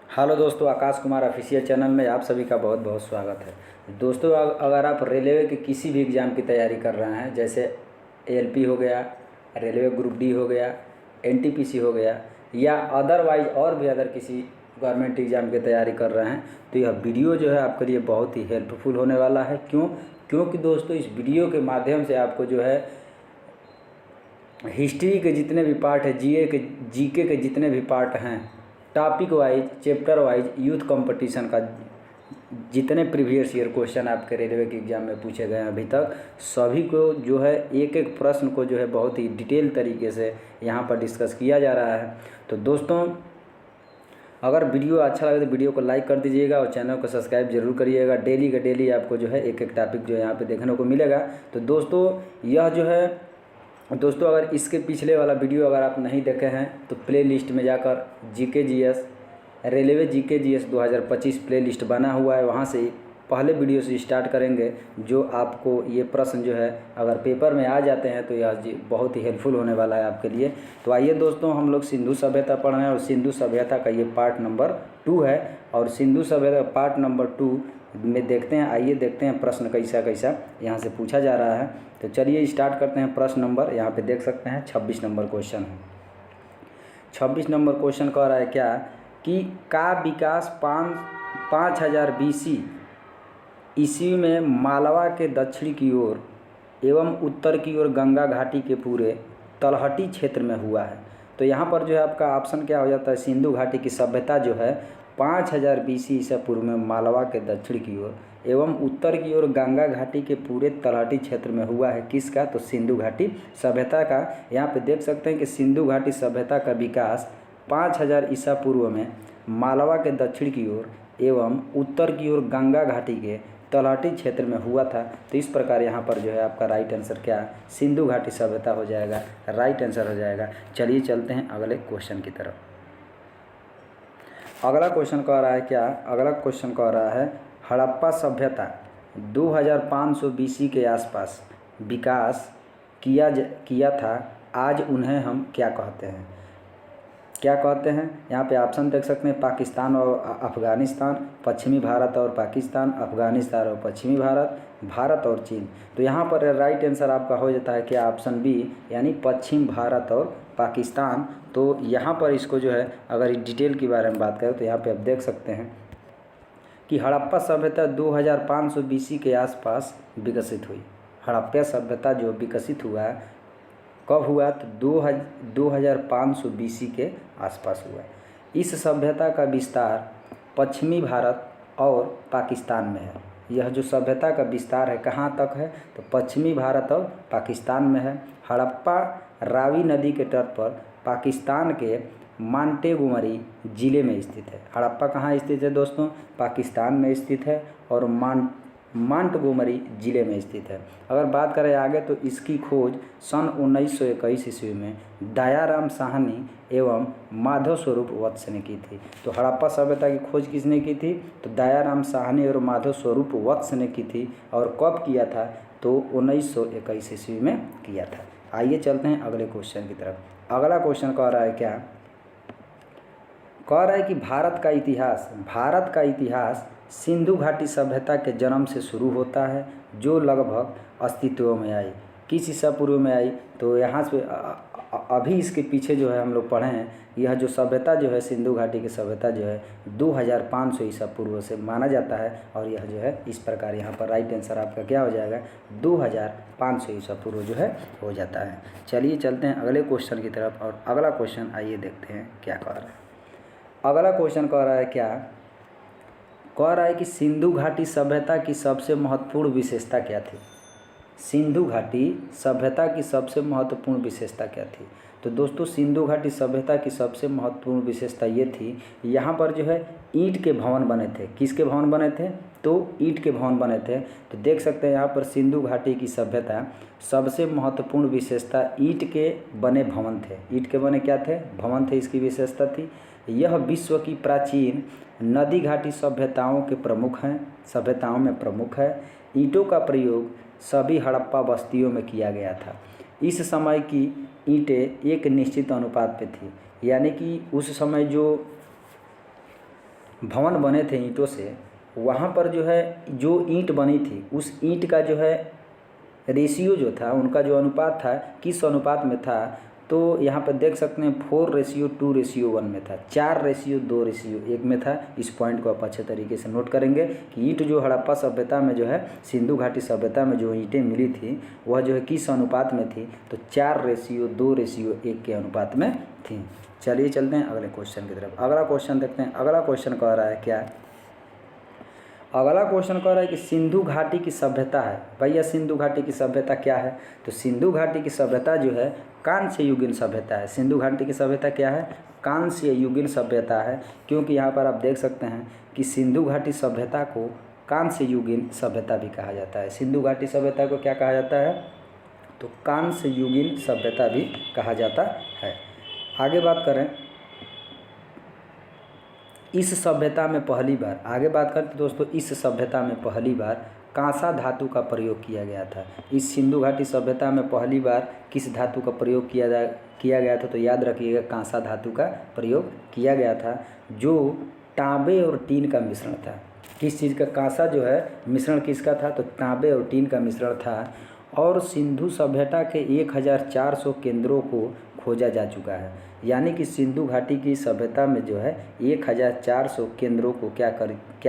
Hello दोस्तों, Akash Kumar official channel में आप सभी का बहुत बहुत स्वागत है। दोस्तों, अगर आप रेलवे के किसी भी एग्ज़ाम की तैयारी कर रहे हैं, जैसे एएलपी हो गया, रेलवे ग्रुप डी हो गया, एनटीपीसी हो गया, या अदरवाइज और भी अदर किसी गवर्नमेंट एग्ज़ाम की तैयारी कर रहे हैं, तो यह वीडियो जो है आपके लिए बहुत ही हेल्पफुल होने वाला है। क्योंकि दोस्तों, इस वीडियो के माध्यम से आपको जो है हिस्ट्री के जितने भी पार्ट है, जीके के जितने भी पार्ट हैं, topic wise, chapter wise, youth competition का जितने प्रीवियस ईयर क्वेश्चन आपके रेलवे के एग्ज़ाम में पूछे गए हैं अभी तक, सभी को जो है एक एक प्रश्न को जो है बहुत ही डिटेल तरीके से यहाँ पर डिस्कस किया जा रहा है। तो दोस्तों, अगर वीडियो अच्छा लगे तो वीडियो को लाइक कर दीजिएगा और चैनल को सब्सक्राइब जरूर करिएगा। डेली का डेली आपको जो है एक एक टॉपिक जो है यहाँ पे देखने को मिलेगा। तो दोस्तों, यह जो है अगर इसके पिछले वाला वीडियो अगर आप नहीं देखे हैं तो प्ले लिस्ट में जाकर GK GS, railway GK GS 2025 play list बना हुआ है, वहाँ से पहले वीडियो से स्टार्ट करेंगे। जो आपको ये प्रश्न जो है अगर पेपर में आ जाते हैं तो यह बहुत ही हेल्पफुल होने वाला है आपके लिए। तो आइए दोस्तों, हम लोग सिंधु सभ्यता पढ़ रहे हैं और सिंधु सभ्यता का ये पार्ट नंबर 2 है। और सिंधु सभ्यता पार्ट नंबर 2 में देखते हैं, आइए देखते हैं प्रश्न कैसा कैसा यहाँ से पूछा जा रहा है। तो चलिए स्टार्ट करते हैं। प्रश्न नंबर यहाँ पे देख सकते हैं 26 नंबर क्वेश्चन है। 26 नंबर क्वेश्चन कह रहा है क्या कि का विकास 5000 BC ईस्वी में मालवा के दक्षिण की ओर एवं उत्तर की ओर गंगा घाटी के पूरे तलहटी क्षेत्र में हुआ है। तो यहाँ पर जो है आपका ऑप्शन क्या हो जाता है, सिंधु घाटी की सभ्यता जो है 5000 BC ईसा पूर्व में मालवा के दक्षिण की ओर एवं उत्तर की ओर गंगा घाटी के पूरे तलहटी क्षेत्र में हुआ है। किसका? तो सिंधु घाटी सभ्यता का। यहाँ पे देख सकते हैं कि सिंधु घाटी सभ्यता का विकास 5000 ईसा पूर्व में मालवा के दक्षिण की ओर एवं उत्तर की ओर गंगा घाटी के तलहटी क्षेत्र में हुआ था। तो इस प्रकार यहाँ पर जो है आपका राइट आंसर क्या, सिंधु घाटी सभ्यता हो जाएगा, राइट आंसर हो जाएगा। चलिए चलते हैं अगले क्वेश्चन की तरफ। अगला क्वेश्चन कह रहा है क्या, अगला क्वेश्चन कह रहा है हड़प्पा सभ्यता 2500 BC के आसपास विकास किया था, आज उन्हें हम क्या कहते हैं? क्या कहते हैं? यहाँ पे ऑप्शन देख सकते हैं, पाकिस्तान और अफ़गानिस्तान, पश्चिमी भारत और पाकिस्तान, अफ़गानिस्तान और पश्चिमी भारत, भारत और चीन। तो यहाँ पर राइट आंसर आपका हो जाता है क्या, ऑप्शन बी, यानी पश्चिम भारत और पाकिस्तान। तो यहाँ पर इसको जो है अगर डिटेल के बारे में बात करें तो यहाँ पे आप देख सकते हैं कि हड़प्पा सभ्यता 2500 BC के आसपास विकसित हुई। हड़प्पा सभ्यता जो विकसित हुआ है कब हुआ? तो 2500 BC के आसपास हुआ। इस सभ्यता का विस्तार पश्चिमी भारत और पाकिस्तान में है। यह जो सभ्यता का विस्तार है कहाँ तक है? तो पश्चिमी भारत और पाकिस्तान में है। हड़प्पा रावी नदी के तट पर पाकिस्तान के मांटेगोमरी ज़िले में स्थित है। हड़प्पा कहाँ स्थित है दोस्तों? पाकिस्तान में स्थित है और मांटगोमरी ज़िले में स्थित है। अगर बात करें आगे तो इसकी खोज सन 1921 ईस्वी में दयाराम साहनी एवं माधव स्वरूप वत्स ने की थी। तो हड़प्पा सभ्यता की खोज किसने की थी? तो दयाराम साहनी और माधव स्वरूप वत्स ने की थी। और कब किया था? तो 1921 ईस्वी में किया था। आइए चलते हैं अगले क्वेश्चन की तरफ। अगला क्वेश्चन कह रहा है क्या, कह रहा है कि भारत का इतिहास सिंधु घाटी सभ्यता के जन्म से शुरू होता है, जो लगभग अस्तित्व में आई। किस ईसा पूर्व में आई? तो यहाँ से अभी इसके पीछे जो है हम लोग पढ़े हैं, यह जो सभ्यता जो है सिंधु घाटी की सभ्यता जो है 2500 ईसा पूर्व से माना जाता है। और यह जो है इस प्रकार यहाँ पर राइट आंसर आपका क्या हो जाएगा, 2500 ईसा पूर्व जो है हो जाता है। चलिए चलते हैं अगले क्वेश्चन की तरफ। और अगला क्वेश्चन आइए देखते हैं क्या कह रहा है। अगला क्वेश्चन कह रहा है क्या, कह रहा है कि सिंधु घाटी सभ्यता की सबसे महत्वपूर्ण विशेषता क्या थी? सिंधु घाटी सभ्यता की सबसे महत्वपूर्ण विशेषता क्या थी? तो दोस्तों, सिंधु घाटी सभ्यता की सबसे महत्वपूर्ण विशेषता ये थी, यहाँ पर जो है ईंट के भवन बने थे। किसके भवन बने थे? तो ईंट के भवन बने थे। तो देख सकते हैं यहाँ पर सिंधु घाटी की सभ्यता सबसे महत्वपूर्ण विशेषता ईंट के बने भवन थे। ईंट के बने क्या थे? भवन थे, इसकी विशेषता थी। यह विश्व की प्राचीन नदी घाटी सभ्यताओं में प्रमुख है। ईंटों का प्रयोग सभी हड़प्पा बस्तियों में किया गया था। इस समय की ईंटें एक निश्चित अनुपात पे थी, यानी कि उस समय जो भवन बने थे ईंटों से, वहाँ पर जो है जो ईंट बनी थी उस ईंट का जो है रेशियो जो था, उनका जो अनुपात था किस अनुपात में था, तो यहाँ पर देख सकते हैं 4:2:1 में था, 4:2:1 में था। इस पॉइंट को आप अच्छे तरीके से नोट करेंगे कि ईंट जो हड़प्पा सभ्यता में जो है, सिंधु घाटी सभ्यता में जो ईंटें मिली थी वह जो है किस अनुपात में थी, तो 4:2:1 के अनुपात में थी। चलिए चलते हैं अगले क्वेश्चन की तरफ। अगला क्वेश्चन देखते हैं। अगला क्वेश्चन कह रहा है क्या, अगला क्वेश्चन कह रहा है कि सिंधु घाटी की सभ्यता है। भैया सिंधु घाटी की सभ्यता क्या है, तो सिंधु घाटी की सभ्यता जो है कांस्य युगीन सभ्यता है। सिंधु घाटी की सभ्यता क्या है, कांस्य युगीन सभ्यता है, क्योंकि यहाँ पर आप देख सकते हैं कि सिंधु घाटी सभ्यता को कांस्य युगीन सभ्यता भी कहा जाता है। सिंधु घाटी सभ्यता को क्या कहा जाता है, तो कांस्य युगीन सभ्यता भी कहा जाता है। आगे बात करें, इस सभ्यता में पहली बार, आगे बात करते दोस्तों, इस सभ्यता में पहली बार कांसा धातु का प्रयोग किया गया था। इस सिंधु घाटी सभ्यता में पहली बार किस धातु का प्रयोग किया गया था, तो याद रखिएगा कांसा धातु का प्रयोग किया गया था, जो तांबे और टीन का मिश्रण था। किस चीज़ का, कांसा जो है मिश्रण किसका था, तो तांबे और टीन का मिश्रण था। और सिंधु सभ्यता के 1400 केंद्रों को खोजा जा चुका है, यानी कि सिंधु घाटी की सभ्यता में जो है 1400 केंद्रों को क्या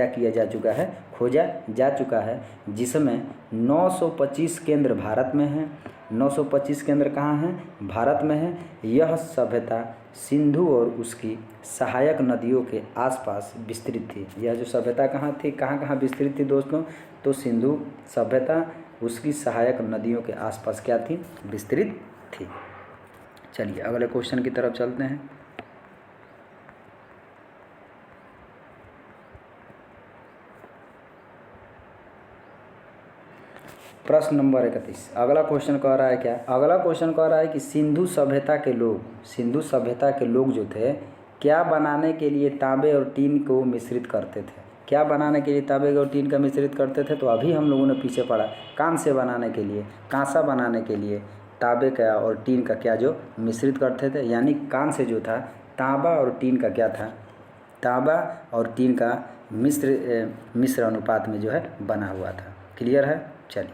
किया जा चुका है, खोजा जा चुका है, जिसमें 925 केंद्र भारत में हैं। 925 केंद्र कहाँ हैं, भारत में है। यह सभ्यता सिंधु और उसकी सहायक नदियों के आसपास विस्तृत थी। यह जो सभ्यता कहाँ थी, कहाँ कहाँ विस्तृत थी दोस्तों, तो सिंधु सभ्यता उसकी सहायक नदियों के आसपास क्या थी, विस्तृत थी। चलिए अगले क्वेश्चन की तरफ चलते हैं। प्रश्न नंबर 31। अगला क्वेश्चन कह रहा है क्या, अगला क्वेश्चन कह रहा है कि सिंधु सभ्यता के लोग जो थे, क्या बनाने के लिए तांबे और टीन को मिश्रित करते थे। क्या बनाने के लिए तांबे और टीन का मिश्रित करते थे, तो अभी हम लोगों ने पीछे पढ़ा, कांस्य बनाने के लिए, कांसा बनाने के लिए तांबे का और टीन का क्या जो मिश्रित करते थे, यानी कांस्य जो था तांबा और टीन का क्या था, तांबा और टीन का मिश्र अनुपात में जो है बना हुआ था। क्लियर है। चलिए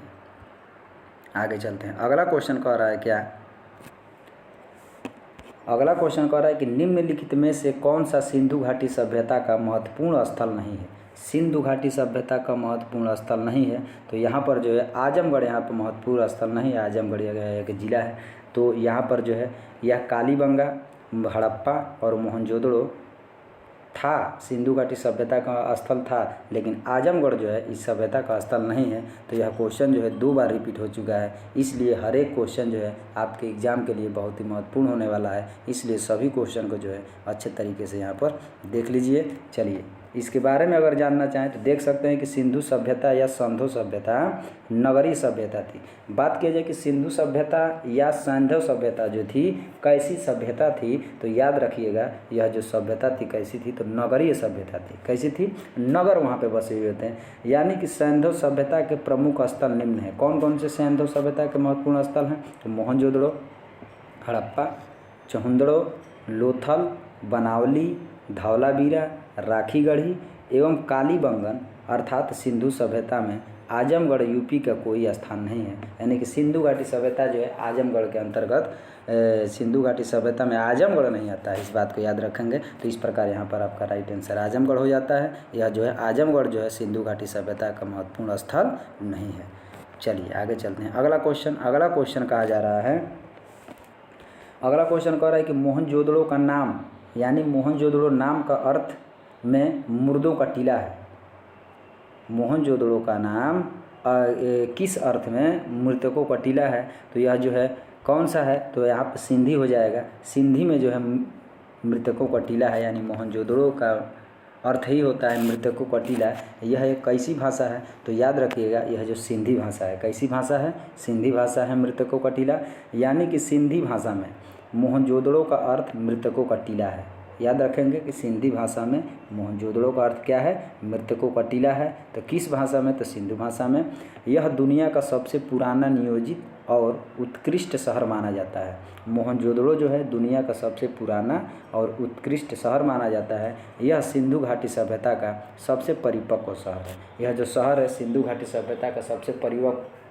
आगे चलते हैं। अगला क्वेश्चन कह रहा है क्या, अगला क्वेश्चन कह रहा है कि निम्नलिखित में से कौन सा सिंधु घाटी सभ्यता का महत्वपूर्ण स्थल नहीं है। सिंधु घाटी सभ्यता का महत्वपूर्ण स्थल नहीं है, तो यहाँ पर जो है आजमगढ़, यहाँ पर महत्वपूर्ण स्थल नहीं है। आजमगढ़ एक ज़िला है, तो यहाँ पर जो है यह कालीबंगा, हड़प्पा और मोहनजोदड़ो था, सिंधु घाटी सभ्यता का स्थल था, लेकिन आजमगढ़ जो है इस सभ्यता का स्थल नहीं है। तो यह क्वेश्चन जो है 2 बार रिपीट हो चुका है, इसलिए हर एक क्वेश्चन जो है आपके एग्ज़ाम के लिए बहुत ही महत्वपूर्ण होने वाला है, इसलिए सभी क्वेश्चन को जो है अच्छे तरीके से यहाँ पर देख लीजिए। चलिए इसके बारे में अगर जानना चाहें तो देख सकते हैं कि सिंधु सभ्यता या सैंधव सभ्यता नगरीय सभ्यता थी। बात किया जाए कि सिंधु सभ्यता या सैंधव सभ्यता जो थी कैसी सभ्यता थी, तो याद रखिएगा यह जो सभ्यता थी कैसी थी, तो नगरीय सभ्यता थी। कैसी थी, नगर वहाँ पे बसे हुए थे। यानी कि सैंधव सभ्यता के प्रमुख स्थल निम्न हैं। कौन कौन से सैंधव सभ्यता के महत्वपूर्ण स्थल हैं, तो मोहनजोदड़ो, हड़प्पा, चहुंदड़ो, लोथल, बनावली, धौलावीरा, राखीगढ़ी एवं कालीबंगन, अर्थात सिंधु सभ्यता में आजमगढ़ यूपी का कोई स्थान नहीं है। यानी कि सिंधु घाटी सभ्यता जो है आजमगढ़ के अंतर्गत, सिंधु घाटी सभ्यता में आजमगढ़ नहीं आता है, इस बात को याद रखेंगे। तो इस प्रकार यहाँ पर आपका राइट आंसर आजमगढ़ हो जाता है। यह जो है आजमगढ़ जो है सिंधु घाटी सभ्यता का महत्वपूर्ण स्थल नहीं है। चलिए आगे चलते हैं। अगला क्वेश्चन कहा जा रहा है, अगला क्वेश्चन कह रहा है कि मोहनजोदड़ो का नाम, यानी मोहनजोदड़ो नाम का अर्थ में मुर्दों का टीला है। मोहनजोदड़ो का नाम किस अर्थ में मृतकों का टीला है, तो यह जो है कौन सा है, तो यहाँ पर सिंधी हो जाएगा। सिंधी में जो है मृतकों का टीला है, यानी मोहनजोदड़ो का अर्थ ही होता है मृतकों का टीला। यह एक कैसी भाषा है, तो याद रखिएगा यह जो सिंधी भाषा है। कैसी भाषा है, सिंधी भाषा है मृतकों का टीला। यानी कि सिंधी भाषा में मोहनजोदड़ो का अर्थ मृतकों का टीला है। याद रखेंगे कि सिंधी भाषा में मोहनजोदड़ो का अर्थ क्या है, मृतकों का टीला है। तो किस भाषा में, तो सिंधु भाषा में। यह दुनिया का सबसे पुराना नियोजित और उत्कृष्ट शहर माना जाता है। मोहनजोदड़ो जो है दुनिया का सबसे पुराना और उत्कृष्ट शहर माना जाता है। यह सिंधु घाटी सभ्यता का सबसे परिपक्व शहर है। यह जो शहर है सिंधु घाटी सभ्यता का सबसे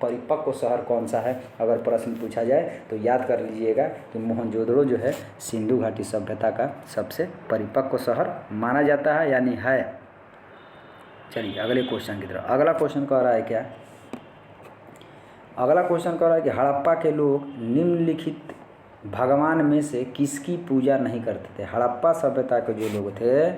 परिपक्व शहर कौन सा है, अगर प्रश्न पूछा जाए तो याद कर लीजिएगा कि मोहनजोदड़ो जो है सिंधु घाटी सभ्यता का सबसे परिपक्व शहर माना जाता है, यानी है। चलिए अगले क्वेश्चन की तरफ। अगला क्वेश्चन कह रहा है क्या, अगला क्वेश्चन कह रहा है कि हड़प्पा के लोग निम्नलिखित भगवान में से किसकी पूजा नहीं करते थे। हड़प्पा सभ्यता के जो लोग थे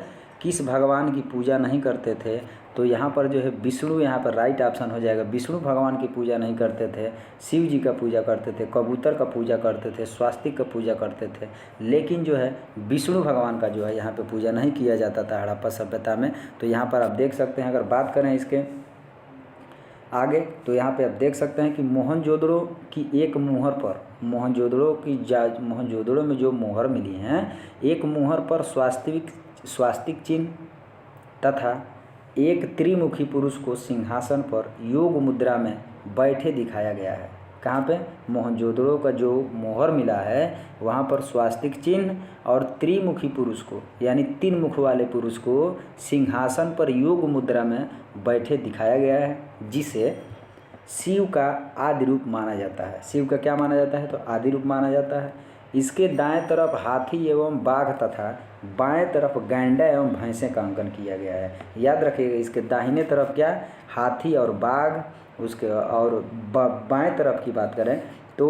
किस भगवान की पूजा नहीं करते थे, तो यहाँ पर जो है विष्णु, यहाँ पर राइट ऑप्शन हो जाएगा। विष्णु भगवान की पूजा नहीं करते थे, शिव जी का पूजा करते थे, कबूतर का पूजा करते थे, स्वास्तिक का पूजा करते थे, लेकिन जो है विष्णु भगवान का जो है यहाँ पे पूजा नहीं किया जाता था हड़प्पा सभ्यता में। तो यहाँ पर आप देख सकते हैं, अगर बात करें इसके आगे तो यहाँ पे आप देख सकते हैं कि मोहनजोदड़ो की एक मुहर पर, मोहनजोदड़ो में जो मुहर मिली हैं, एक मुहर पर स्वास्तिक चिन्ह तथा एक त्रिमुखी पुरुष को सिंहासन पर योग मुद्रा में बैठे दिखाया गया है। कहाँ पे, मोहनजोदड़ो का जो मोहर मिला है वहाँ पर स्वास्तिक चिन्ह और त्रिमुखी पुरुष को, यानी 3 मुख वाले पुरुष को सिंहासन पर योग मुद्रा में बैठे दिखाया गया है, जिसे शिव का आदि रूप माना जाता है। शिव का क्या माना जाता है, तो आदि रूप माना जाता है। इसके दाएं तरफ हाथी एवं बाघ तथा बाएं तरफ गैंडा एवं भैंसे का अंकन किया गया है। याद रखिएगा, इसके दाहिने तरफ क्या, हाथी और बाघ, उसके और बाएं तरफ की बात करें तो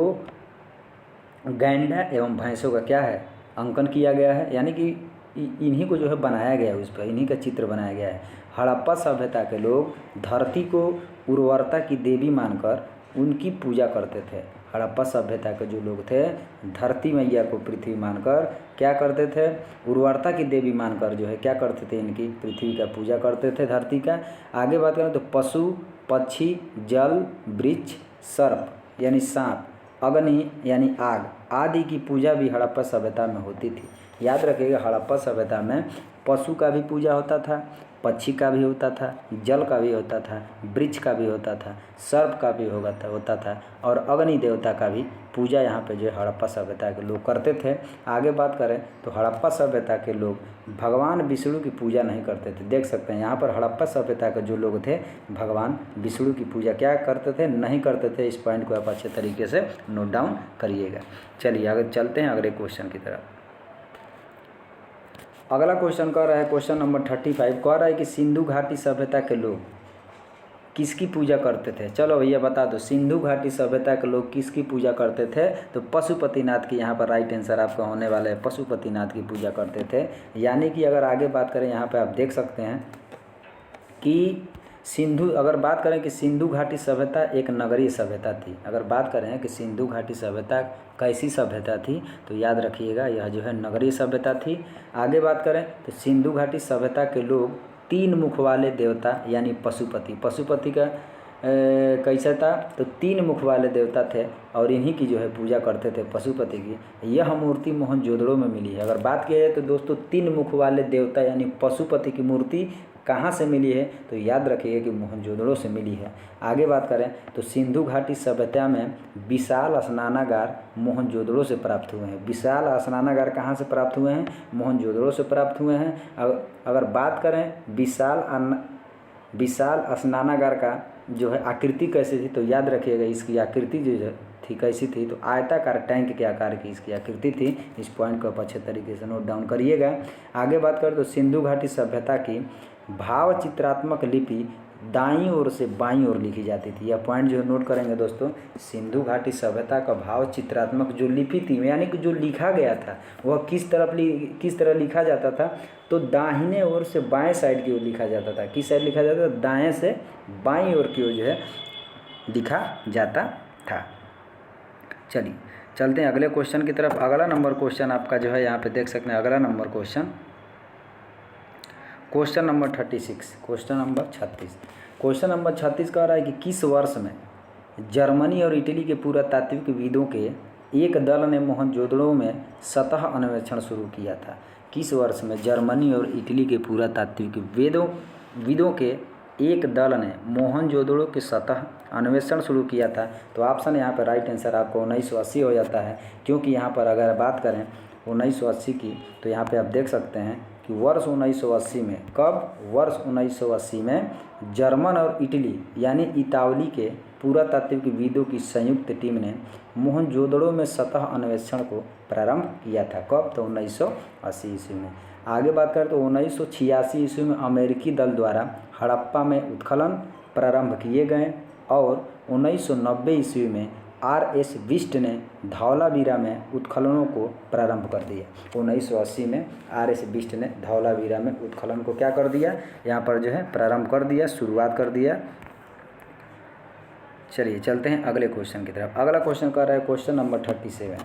गैंडा एवं भैंसों का क्या है, अंकन किया गया है, यानी कि इन्हीं को जो है बनाया गया है, उस पर इन्हीं का चित्र बनाया गया है। हड़प्पा सभ्यता के लोग धरती को उर्वरता की देवी मानकर उनकी पूजा करते थे। हड़प्पा सभ्यता के जो लोग थे धरती मैया को पृथ्वी मानकर क्या करते थे, उर्वरता की देवी मानकर जो है क्या करते थे, इनकी पृथ्वी का पूजा करते थे, धरती का। आगे बात करें तो पशु, पक्षी, जल, वृक्ष, सर्प यानी सांप, अग्नि यानी आग आदि की पूजा भी हड़प्पा सभ्यता में होती थी। याद रखिएगा, हड़प्पा सभ्यता में पशु का भी पूजा होता था, पक्षी का भी होता था, जल का भी होता था, वृक्ष का भी होता था, सर्प का भी होता था और अग्नि देवता का भी पूजा यहाँ पे जो हड़प्पा सभ्यता के लोग करते थे। आगे बात करें तो हड़प्पा सभ्यता के लोग भगवान विष्णु की पूजा नहीं करते थे। देख सकते हैं यहाँ पर हड़प्पा सभ्यता के जो लोग थे भगवान विष्णु की पूजा क्या करते थे, नहीं करते थे। इस पॉइंट को आप अच्छे तरीके से नोट डाउन करिएगा। चलिए आगे चलते हैं अगले क्वेश्चन की तरफ। अगला क्वेश्चन कह रहा है, क्वेश्चन नंबर 35 कह रहा है कि सिंधु घाटी सभ्यता के लोग किसकी पूजा करते थे। चलो भैया बता दो, सिंधु घाटी सभ्यता के लोग किसकी पूजा करते थे, तो पशुपतिनाथ की यहाँ पर राइट आंसर आपका होने वाला है, पशुपतिनाथ की पूजा करते थे। यानी कि अगर आगे बात करें यहाँ पर आप देख सकते हैं कि अगर बात करें कि सिंधु घाटी सभ्यता एक नगरीय सभ्यता थी। अगर बात करें कि सिंधु घाटी सभ्यता कैसी सभ्यता थी, तो याद रखिएगा यह जो है नगरीय सभ्यता थी। आगे बात करें तो सिंधु घाटी सभ्यता के लोग 3 मुख वाले देवता यानी पशुपति का कैसा था, तो 3 मुख वाले देवता थे और इन्हीं की जो है पूजा करते थे, पशुपति की। यह मूर्ति मोहनजोदड़ो में मिली है। अगर बात की जाए तो दोस्तों 3 मुख वाले देवता यानी पशुपति की मूर्ति कहाँ से मिली है, तो याद रखिए कि मोहनजोदड़ो से मिली है। आगे बात करें तो सिंधु घाटी सभ्यता में विशाल स्नानागार मोहनजोदड़ो से प्राप्त हुए हैं। विशाल स्नानागार कहाँ से प्राप्त हुए हैं, मोहनजोदड़ो से प्राप्त हुए हैं। अगर बात करें विशाल स्नानागार का जो है आकृति कैसी थी, तो याद रखिएगा इसकी आकृति जो थी कैसी थी, तो आयताकार टैंक के आकार की इसकी आकृति थी। इस पॉइंट को आप अच्छे तरीके से नोट डाउन करिएगा। आगे बात करें तो सिंधु घाटी सभ्यता की भाव चित्रात्मक लिपि दाईं ओर से बाईं ओर लिखी जाती थी। यह पॉइंट जो नोट करेंगे दोस्तों, सिंधु घाटी सभ्यता का भाव चित्रात्मक जो लिपि थी, यानी कि जो लिखा गया था वह किस तरह लिखा जाता था, तो दाहिने ओर से बाएं साइड की ओर लिखा जाता था। किस साइड लिखा जाता था, दाएं से बाईं ओर की ओर जो है लिखा जाता था। चलिए चलते हैं अगले क्वेश्चन की तरफ। अगला नंबर क्वेश्चन आपका जो है यहाँ पे देख सकते हैं, अगला number question number 36, question number 36 कह रहा है कि किस वर्ष में जर्मनी और इटली के पुरातात्विक विदों के एक दल ने मोहनजोदड़ो में सतह अन्वेषण शुरू किया था। किस वर्ष में जर्मनी और इटली के पुरातात्विक विदों के एक दल ने मोहनजोदड़ो की सतह अन्वेषण शुरू किया था। तो ऑप्शन यहाँ पर राइट आंसर आपको 1980 हो जाता है, क्योंकि यहाँ पर अगर बात करें 1980 की तो यहाँ पे आप देख सकते हैं कि वर्ष 1980 में, कब, वर्ष 1980 में जर्मन और इटली यानी इतावली के पुरातात्विकविदों की संयुक्त टीम ने मोहनजोदड़ो में सतह अन्वेषण को प्रारंभ किया था। कब? तो 1980 ईस्वी में। आगे बात करें तो 1986 ईस्वी में अमेरिकी दल द्वारा हड़प्पा में उत्खनन प्रारंभ किए गए और 1990 ईस्वी में RS बिष्ट ने धौलावीरा में उत्खननों को प्रारंभ कर दिया। 1980 में RS बिष्ट ने धौलावीरा में उत्खनन को क्या कर दिया, यहाँ पर जो है प्रारंभ कर दिया, शुरुआत कर दिया। चलिए चलते हैं अगले क्वेश्चन की तरफ। अगला क्वेश्चन कर रहा है क्वेश्चन नंबर 37।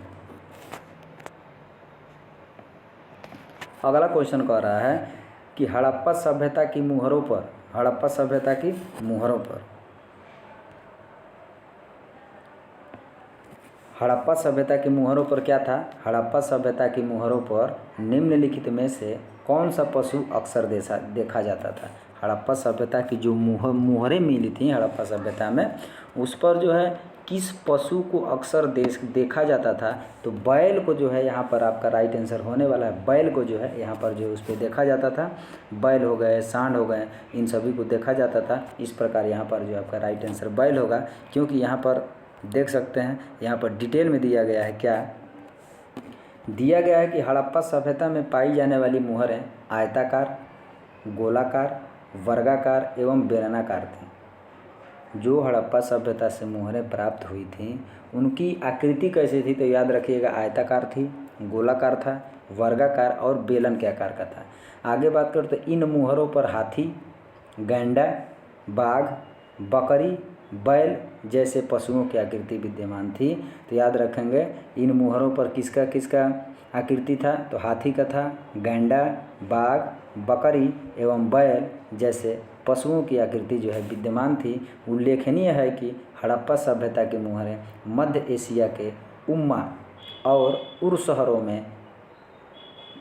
अगला क्वेश्चन कह रहा है कि हड़प्पा सभ्यता की मुहरों पर, हड़प्पा सभ्यता की मुहरों पर, हड़प्पा सभ्यता की मुहरों पर क्या था? हड़प्पा सभ्यता की मुहरों पर निम्नलिखित में से कौन सा पशु अक्सर देखा जाता था? हड़प्पा सभ्यता की जो मुहरें मिली थी हड़प्पा सभ्यता में, उस पर जो है किस पशु को अक्सर देखा जाता था? तो बैल को जो है यहाँ पर आपका राइट आंसर होने वाला है। बैल को जो है यहाँ पर जो उस पर देखा जाता था, बैल हो गए, सांड हो गए, इन सभी को देखा जाता था। इस प्रकार यहाँ पर जो आपका राइट आंसर बैल होगा, क्योंकि यहाँ पर देख सकते हैं यहाँ पर डिटेल में दिया गया है। क्या दिया गया है कि हड़प्पा सभ्यता में पाई जाने वाली मुहरें आयताकार, गोलाकार, वर्गाकार एवं बेलनाकार थीं। जो हड़प्पा सभ्यता से मुहरें प्राप्त हुई थीं उनकी आकृति कैसी थी? तो याद रखिएगा, आयताकार थी, गोलाकार था, वर्गाकार और बेलन के आकार का था। आगे बात करें तो इन मुहरों पर हाथी, गैंडा, बाघ, बकरी, बैल जैसे पशुओं की आकृति विद्यमान थी। तो याद रखेंगे इन मुहरों पर किसका किसका आकृति था? तो हाथी का था, गैंडा, बाघ, बकरी एवं बैल जैसे पशुओं की आकृति जो है विद्यमान थी। उल्लेखनीय है कि हड़प्पा सभ्यता की मुहरें मध्य एशिया के उम्मा और उर शहरों में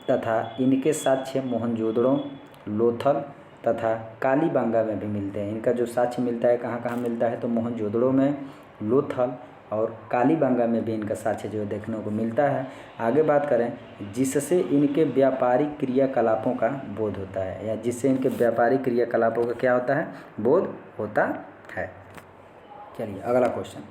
तथा इनके साक्ष्य मोहनजोदड़ो, लोथल तथा कालीबंगा में भी मिलते हैं। इनका जो साक्ष्य मिलता है कहाँ कहाँ मिलता है? तो मोहनजोदड़ो में, लोथल और कालीबंगा में भी इनका साक्ष्य जो देखने को मिलता है। आगे बात करें जिससे इनके व्यापारिक क्रियाकलापों का बोध होता है, या जिससे इनके व्यापारिक क्रियाकलापों का क्या होता है? बोध होता है। चलिए अगला क्वेश्चन।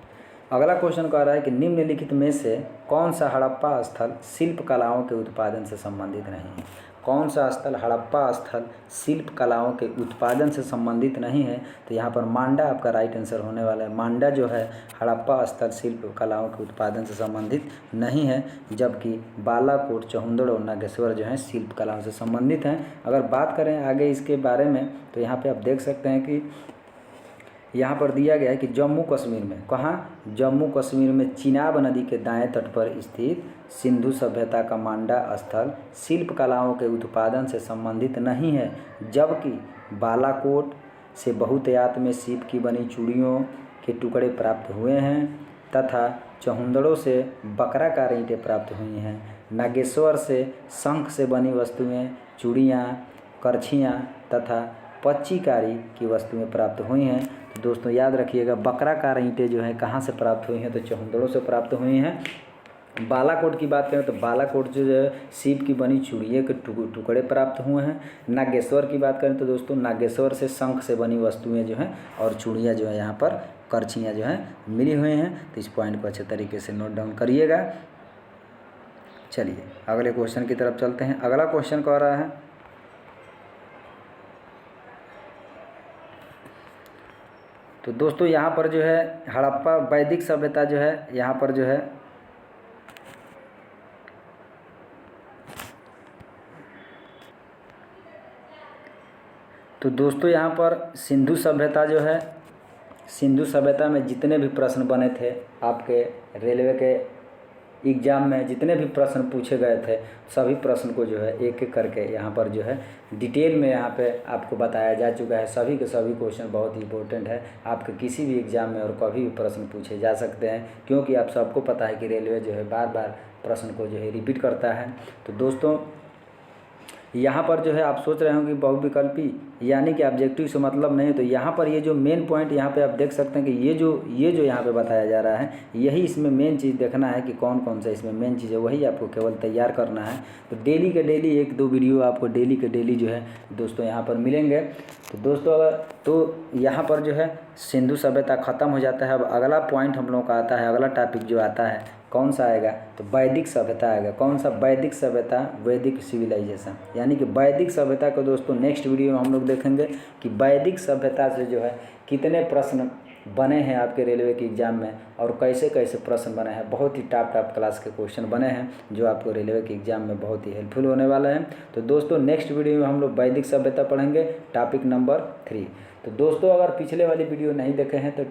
अगला क्वेश्चन कह रहा है कि निम्नलिखित में से कौन सा हड़प्पा स्थल शिल्प कलाओं के उत्पादन से संबंधित नहीं है? कौन सा स्थल, हड़प्पा स्थल शिल्प कलाओं के उत्पादन से संबंधित नहीं है? तो यहाँ पर मांडा आपका राइट आंसर होने वाला है। मांडा जो है हड़प्पा स्थल शिल्प कलाओं के उत्पादन से संबंधित नहीं है, जबकि बालाकोट, चहुंदड़ और नागेश्वर जो हैं शिल्प कलाओं से संबंधित हैं। अगर बात करें आगे इसके बारे में तो यहाँ पर आप देख सकते हैं कि यहाँ पर दिया गया है कि जम्मू कश्मीर में, कहाँ? जम्मू कश्मीर में चिनाब नदी के दाएं तट पर स्थित सिंधु सभ्यता का मांडा स्थल शिल्प कलाओं के उत्पादन से संबंधित नहीं है, जबकि बालाकोट से बहुतायत में सीप की बनी चूड़ियों के टुकड़े प्राप्त हुए हैं तथा चहुंदड़ों से बकराकार ईंटें प्राप्त हुई हैं। नागेश्वर से शंख से बनी वस्तुएं, चूड़ियाँ, करछियाँ तथा पच्चीकारी की वस्तुएं प्राप्त हुई हैं। तो दोस्तों याद रखिएगा, बकराकार ईंटें जो है कहाँ से प्राप्त हुई हैं? तो चहुंदड़ों से प्राप्त हुई हैं। बालाकोट की बात करें तो बालाकोट जो है सीप की बनी चूड़ियों के टुकड़े प्राप्त हुए हैं। नागेश्वर की बात करें तो दोस्तों नागेश्वर से शंख से बनी वस्तुएं जो हैं और चूड़ियाँ जो है यहाँ पर करछियाँ जो हैं मिली हुई हैं। तो इस पॉइंट को अच्छे तरीके से नोट डाउन करिएगा। चलिए अगले क्वेश्चन की तरफ चलते हैं। अगला क्वेश्चन कह रहा है तो दोस्तों यहाँ पर जो है हड़प्पा वैदिक सभ्यता जो है यहाँ पर जो है तो दोस्तों यहाँ पर सिंधु सभ्यता जो है, सिंधु सभ्यता में जितने भी प्रश्न बने थे आपके रेलवे के एग्ज़ाम में, जितने भी प्रश्न पूछे गए थे सभी प्रश्न को जो है एक एक करके यहाँ पर जो है डिटेल में यहाँ पे आपको बताया जा चुका है। सभी के सभी क्वेश्चन बहुत ही इंपॉर्टेंट है, आपके किसी भी एग्ज़ाम में और कभी भी प्रश्न पूछे जा सकते हैं, क्योंकि आप सबको पता है कि रेलवे जो है बार बार प्रश्न को जो है रिपीट करता है। तो दोस्तों यहाँ पर जो है आप सोच रहे हो कि बहुविकल्पी यानी कि ऑब्जेक्टिव से मतलब नहीं, तो यहाँ पर ये जो मेन पॉइंट यहाँ पे आप देख सकते हैं कि ये जो यहाँ पे बताया जा रहा है, यही इसमें मेन चीज़ देखना है कि कौन कौन सा इसमें मेन चीज़ है, वही आपको केवल तैयार करना है। तो डेली के डेली 1-2 वीडियो आपको डेली के डेली जो है दोस्तों यहाँ पर मिलेंगे। तो दोस्तों यहाँ पर जो है सिंधु सभ्यता ख़त्म हो जाता है। अब अगला पॉइंट हम लोग का आता है, अगला टॉपिक जो आता है कौन सा आएगा, तो वैदिक सभ्यता आएगा। कौन सा? वैदिक सभ्यता, वैदिक सिविलाइजेशन, यानी कि वैदिक सभ्यता को दोस्तों नेक्स्ट वीडियो में हम लोग देखेंगे कि वैदिक सभ्यता से जो है कितने प्रश्न बने हैं आपके रेलवे के एग्ज़ाम में और कैसे कैसे प्रश्न बने हैं। बहुत ही टॉप क्लास के क्वेश्चन बने हैं जो आपको रेलवे के एग्ज़ाम में बहुत ही हेल्पफुल होने वाला है। तो दोस्तों नेक्स्ट वीडियो में हम लोग वैदिक सभ्यता पढ़ेंगे, टॉपिक नंबर 3। तो दोस्तों अगर पिछले वाली वीडियो नहीं देखे हैं तो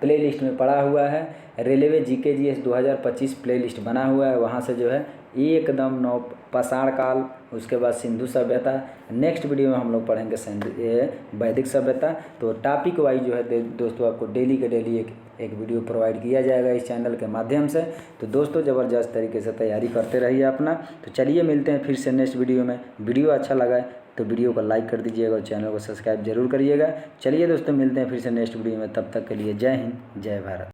प्ले लिस्ट में पड़ा हुआ है, railway GK GS 2025 play list बना हुआ है, वहाँ से जो है एकदम नौ पाषाण काल, उसके बाद सिंधु सभ्यता। नेक्स्ट वीडियो में हम लोग पढ़ेंगे वैदिक सभ्यता। तो टॉपिक वाइज जो है दोस्तों आपको डेली के डेली एक वीडियो प्रोवाइड किया जाएगा इस चैनल के माध्यम से। तो दोस्तों ज़बरदस्त तरीके से तैयारी करते रहिए अपना। तो चलिए मिलते हैं फिर से नेक्स्ट वीडियो में। वीडियो अच्छा लगा है तो वीडियो को लाइक कर दीजिएगा और चैनल को सब्सक्राइब जरूर करिएगा। चलिए दोस्तों मिलते हैं फिर से नेक्स्ट वीडियो में, तब तक के लिए जय हिंद, जय भारत।